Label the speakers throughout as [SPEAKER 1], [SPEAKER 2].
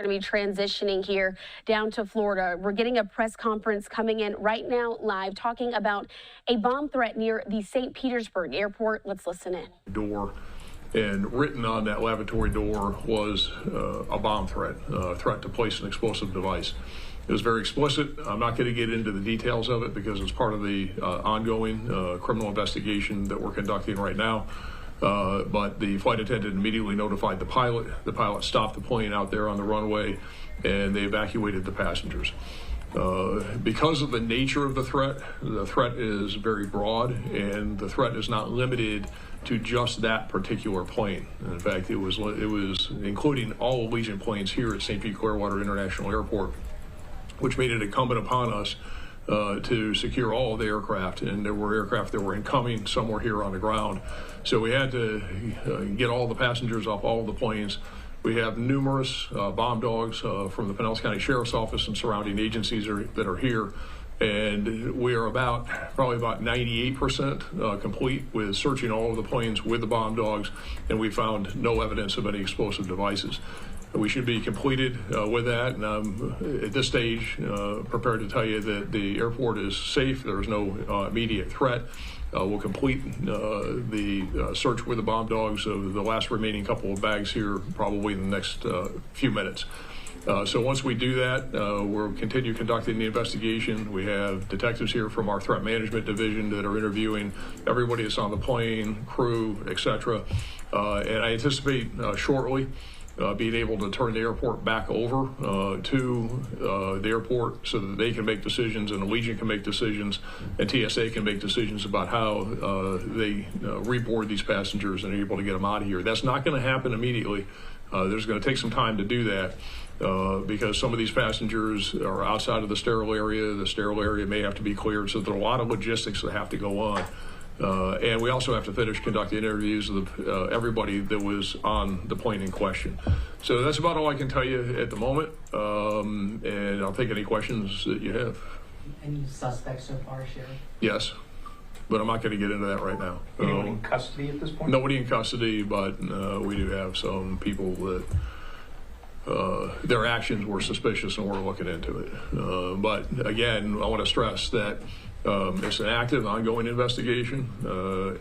[SPEAKER 1] We're going to be transitioning here down to Florida. We're getting a press conference coming in right now live talking about a bomb threat near the St. Petersburg airport. Let's listen in.
[SPEAKER 2] Door, and written on that lavatory door was a bomb threat, a threat to place an explosive device. It was very explicit. I'm not going to get into the details of it because it's part of the ongoing criminal investigation that we're conducting right now. But the flight attendant immediately notified the pilot. The pilot stopped the plane out there on the runway, and they evacuated the passengers. Because of the nature of the threat is very broad, and the threat is not limited to just that particular plane. In fact, it was including all Allegiant planes here at St. Pete-Clearwater International Airport, which made it incumbent upon us to secure all of the aircraft, and there were aircraft that were incoming, some were here on the ground. So we had to get all the passengers off all of the planes. We have numerous bomb dogs from the Pinellas County Sheriff's Office and surrounding agencies that are here, and we are probably about 98% complete with searching all of the planes with the bomb dogs, and we found no evidence of any explosive devices. We should be completed with that, and I'm at this stage prepared to tell you that the airport is safe. There is no immediate threat. We'll complete the search with the bomb dogs of the last remaining couple of bags here probably in the next few minutes. So once we do that, we'll continue conducting the investigation. We have detectives here from our threat management division that are interviewing everybody that's on the plane, crew, etc. And I anticipate shortly being able to turn the airport back over to the airport so that they can make decisions, and Allegiant can make decisions, and TSA can make decisions about how they reboard these passengers and are able to get them out of here. That's not going to happen immediately. There's going to take some time to do that because some of these passengers are outside of the sterile area. The sterile area may have to be cleared, so there are a lot of logistics that have to go on. And we also have to finish conducting interviews of everybody that was on the plane in question. So that's about all I can tell you at the moment, and I'll take any questions that you have.
[SPEAKER 3] Any suspects so far, Sheriff?
[SPEAKER 2] Yes, but I'm not going to get into that right now.
[SPEAKER 4] Anyone in custody at this point?
[SPEAKER 2] Nobody in custody, but we do have some people that their actions were suspicious and we're looking into it. But again, I want to stress that it's an active, ongoing investigation,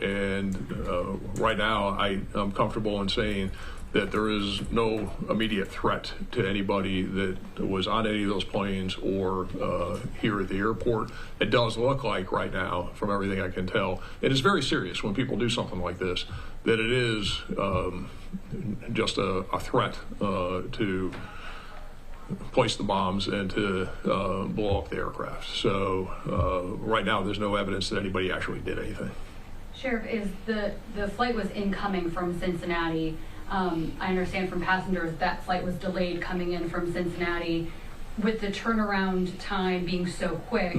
[SPEAKER 2] and right now I'm comfortable in saying that there is no immediate threat to anybody that was on any of those planes or here at the airport. It does look like right now, from everything I can tell, it is very serious when people do something like this, that it is just a threat to place the bombs and to blow up the aircraft. So right now there's no evidence that anybody actually did anything.
[SPEAKER 5] Sheriff, is the flight was incoming from Cincinnati. I understand from passengers that flight was delayed coming in from Cincinnati. With the turnaround time being so quick,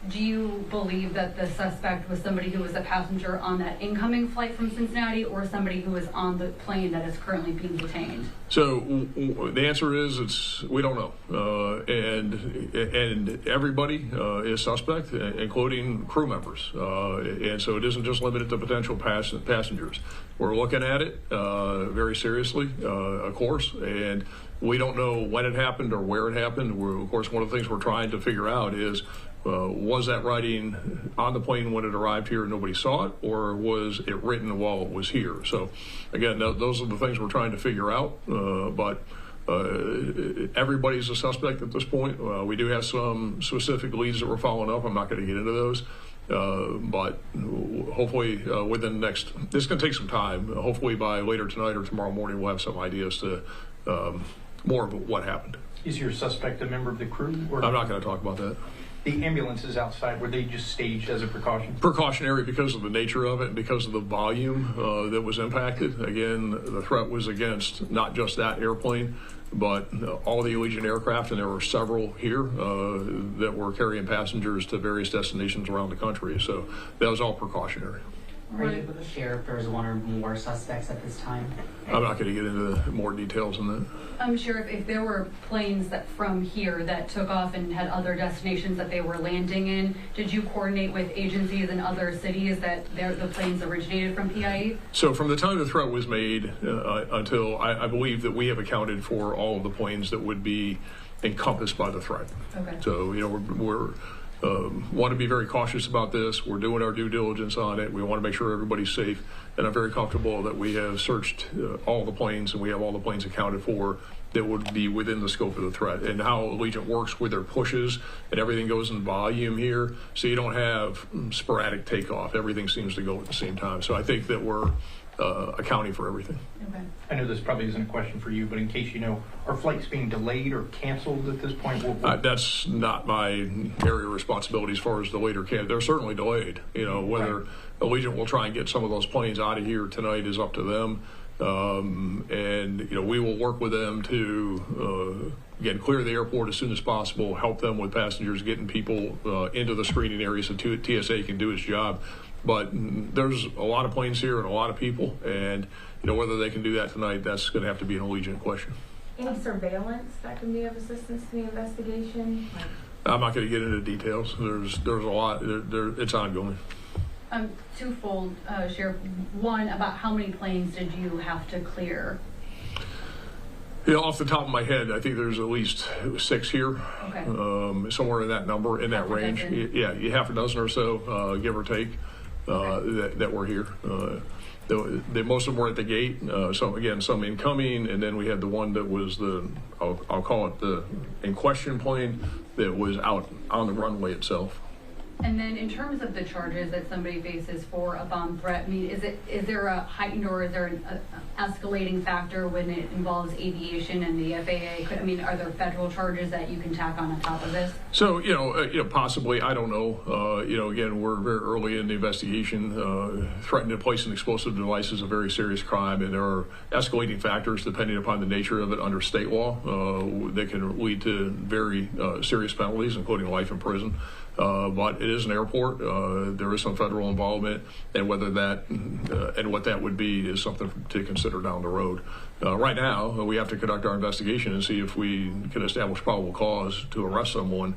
[SPEAKER 5] do you believe that the suspect was somebody who was a passenger on that incoming flight from Cincinnati or somebody who was on the plane that is currently being detained?
[SPEAKER 2] So the answer is we don't know, and everybody is suspect, including crew members, and so it isn't just limited to potential passengers. We're looking at it very seriously, of course, and we don't know when it happened or where it happened. Of course, one of the things we're trying to figure out is was that writing on the plane when it arrived here and nobody saw it, or was it written while it was here? So again, those are the things we're trying to figure out, but everybody's a suspect at this point. We do have some specific leads that we're following up. I'm not going to get into those, but hopefully within the next, this is going to take some time. Hopefully by later tonight or tomorrow morning we'll have some ideas to more of what happened.
[SPEAKER 4] Is your suspect a member of the crew? Or
[SPEAKER 2] I'm not going to talk about that.
[SPEAKER 4] The ambulances outside, were they just staged as a precaution?
[SPEAKER 2] Precautionary because of the nature of it and because of the volume that was impacted. Again, the threat was against not just that airplane, but all the Allegiant aircraft, and there were several here that were carrying passengers to various destinations around the country. So that was all precautionary.
[SPEAKER 3] Are you able to share if there's one or more suspects at this time?
[SPEAKER 2] I'm not going to get into more details on that.
[SPEAKER 5] I'm sure if there were planes that from here that took off and had other destinations that they were landing in, did you coordinate with agencies in other cities that the planes originated from PIE?
[SPEAKER 2] So from the time the threat was made until I believe that we have accounted for all of the planes that would be encompassed by the threat.
[SPEAKER 5] Okay.
[SPEAKER 2] So, you know, we're want to be very cautious about this. We're doing our due diligence on it. We want to make sure everybody's safe. And I'm very comfortable that we have searched all the planes and we have all the planes accounted for that would be within the scope of the threat. And how Allegiant works with their pushes and everything goes in volume here. So you don't have sporadic takeoff. Everything seems to go at the same time. So I think that we're accounting for everything.
[SPEAKER 5] Okay.
[SPEAKER 4] I know this probably isn't a question for you, but in case you know, are flights being delayed or canceled at this point?
[SPEAKER 2] That's not my area of responsibility as far as delayed or canceled. They're certainly delayed. You know, whether Allegiant will try and get some of those planes out of here tonight is up to them. And, you know, we will work with them to, again, clear the airport as soon as possible, help them with passengers, getting people into the screening area so TSA can do its job. But there's a lot of planes here and a lot of people, and you know whether they can do that tonight, that's going to have to be an Allegiant question.
[SPEAKER 6] Any surveillance that can be of assistance to the investigation?
[SPEAKER 2] I'm not going to get into details. There's a lot. It's ongoing.
[SPEAKER 5] Twofold, Sheriff. One, about how many planes did you have to clear?
[SPEAKER 2] You know, off the top of my head, I think there's at least 6 here.
[SPEAKER 5] Okay.
[SPEAKER 2] Somewhere in that number, in that range. Yeah, half a dozen or so, give or take. That were here. Most of them were at the gate. Some incoming, and then we had the one that was I'll call it the in question plane that was out on the runway itself.
[SPEAKER 5] And then in terms of the charges that somebody faces for a bomb threat, I mean, is there a heightened or is there an escalating factor when it involves aviation and the FAA? I mean, are there federal charges that you can tack on top of this?
[SPEAKER 2] So, you know, possibly, I don't know. You know, again, we're very early in the investigation. Threatening to place an explosive device is a very serious crime, and there are escalating factors depending upon the nature of it under state law that can lead to very serious penalties, including life in prison. But it is an airport. There is some federal involvement, and whether that and what that would be is something to consider down the road. Right now, we have to conduct our investigation and see if we can establish probable cause to arrest someone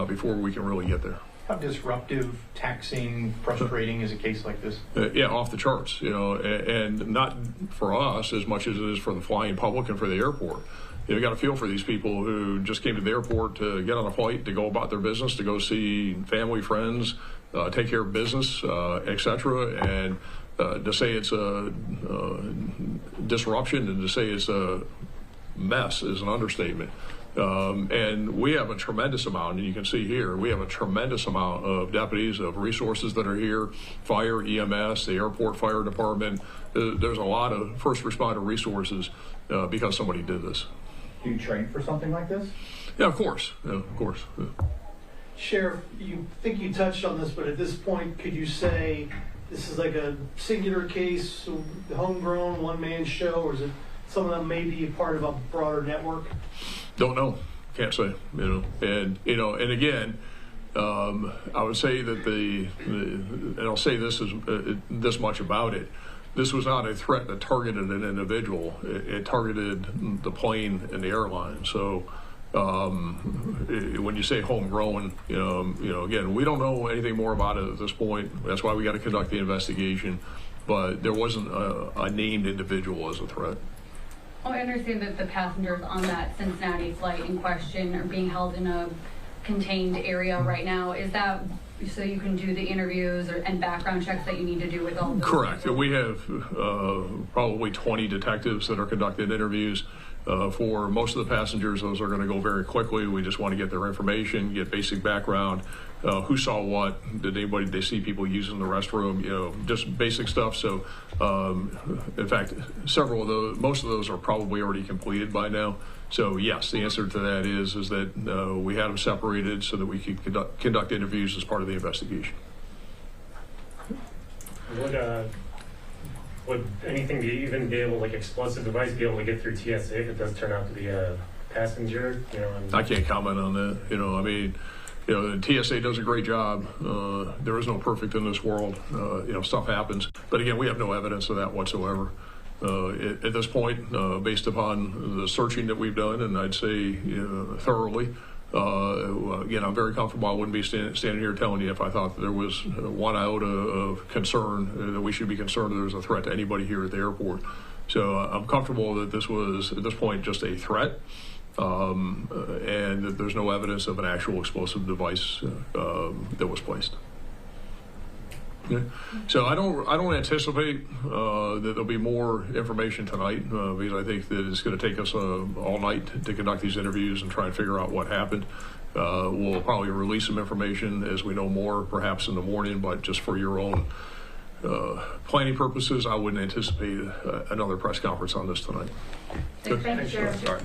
[SPEAKER 2] before we can really get there.
[SPEAKER 4] How disruptive, taxing, frustrating is a case like this?
[SPEAKER 2] Yeah, off the charts, you know, and not for us as much as it is for the flying public and for the airport. You got to feel for these people who just came to the airport to get on a flight, to go about their business, to go see family, friends, take care of business, etc. And to say it's a disruption and to say it's a mess is an understatement. And we have a tremendous amount, and you can see here, we have a tremendous amount of deputies, of resources that are here, fire, EMS, the airport fire department. There's a lot of first responder resources because somebody did this.
[SPEAKER 7] Do you train for something like this?
[SPEAKER 2] Yeah, of course. Yeah, of course. Yeah.
[SPEAKER 8] Sheriff, you think you touched on this, but at this point, could you say this is like a singular case, homegrown, one-man show, or is it some of them may be a part of a broader network?
[SPEAKER 2] Don't know. Can't say. You know, and again, I would say that and I'll say this this much about it. This was not a threat that targeted an individual. It targeted the plane and the airline. So when you say homegrown, you know, again, we don't know anything more about it at this point. That's why we got to conduct the investigation. But there wasn't a named individual as a threat.
[SPEAKER 5] Oh, I understand that the passengers on that Cincinnati flight in question are being held in a contained area right now. Is that so you can do the interviews and background checks that you need to do with all of those?
[SPEAKER 2] Correct. We have probably 20 detectives that are conducting interviews. For most of the passengers, those are going to go very quickly. We just want to get their information, get basic background, who saw what, did they see people using the restroom, you know, just basic stuff. So, in fact, most of those are probably already completed by now. So, yes, the answer to that is that we had them separated so that we could conduct interviews as part of the investigation.
[SPEAKER 9] Would anything even be able, like explosive device, be able to get through TSA if it does turn out to be a passenger? You know,
[SPEAKER 2] I can't comment on that. You know, I mean, the TSA does a great job. There is no perfect in this world. Stuff happens. But again, we have no evidence of that whatsoever. At this point, based upon the searching that we've done, and I'd say thoroughly, again, I'm very comfortable. I wouldn't be standing here telling you if I thought that there was one iota of concern that we should be concerned that there's a threat to anybody here at the airport. So I'm comfortable that this was, at this point, just a threat, and that there's no evidence of an actual explosive device that was placed. Okay. So I don't anticipate that there'll be more information tonight because I think that it's going to take us all night to conduct these interviews and try and figure out what happened. We'll probably release some information as we know more, perhaps in the morning, but just for your own planning purposes, I wouldn't anticipate another press conference on this tonight.
[SPEAKER 6] Thank you, Sheriff.
[SPEAKER 2] Sorry.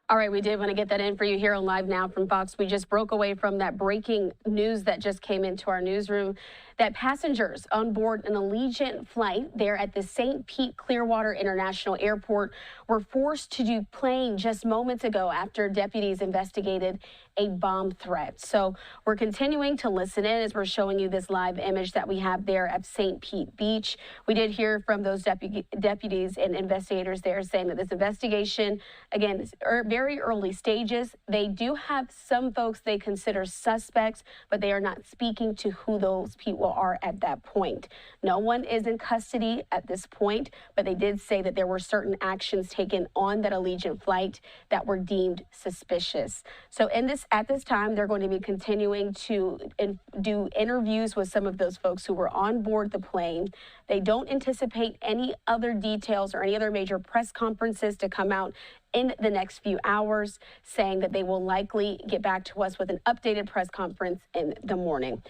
[SPEAKER 1] All right, we did want to get that in for you here on Live Now from Fox. We just broke away from that breaking news that just came into our newsroom that passengers on board an Allegiant flight there at the St. Pete-Clearwater International Airport were forced to deplane just moments ago after deputies investigated a bomb threat. So we're continuing to listen in as we're showing you this live image that we have there at St. Pete Beach. We did hear from those deputies and investigators there saying that this investigation, again, is very early stages. They do have some folks they consider suspects, but they are not speaking to who those people are at that point. No one is in custody at this point, but they did say that there were certain actions taken on that Allegiant flight that were deemed suspicious. So at this time, they're going to be continuing to do interviews with some of those folks who were on board the plane. They don't anticipate any other details or any other major press conferences to come out in the next few hours, saying that they will likely get back to us with an updated press conference in the morning.